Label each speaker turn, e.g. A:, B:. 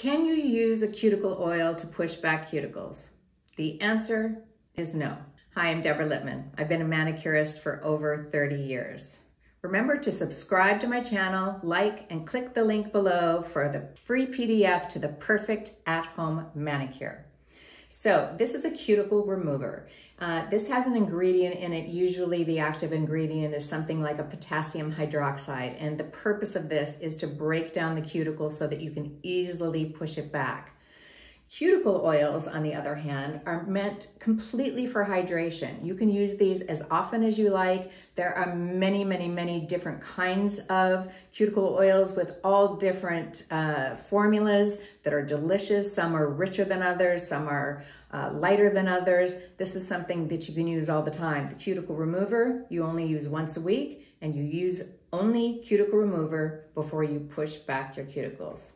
A: Can you use a cuticle oil to push back cuticles? The answer is no. Hi, I'm Deborah Lippmann. I've been a manicurist for over 30 years. Remember to subscribe to my channel, like, and click the link below for the free PDF to the perfect at-home manicure. So this is a cuticle remover. This has an ingredient in it. Usually the active ingredient is something like a potassium hydroxide. And the purpose of this is to break down the cuticle so that you can easily push it back. Cuticle oils, on the other hand, are meant completely for hydration. You can use these as often as you like. There are many, many, many different kinds of cuticle oils with all different formulas that are delicious. Some are richer than others, some are lighter than others. This is something that you can use all the time. The cuticle remover, you only use once a week, and you use only cuticle remover before you push back your cuticles.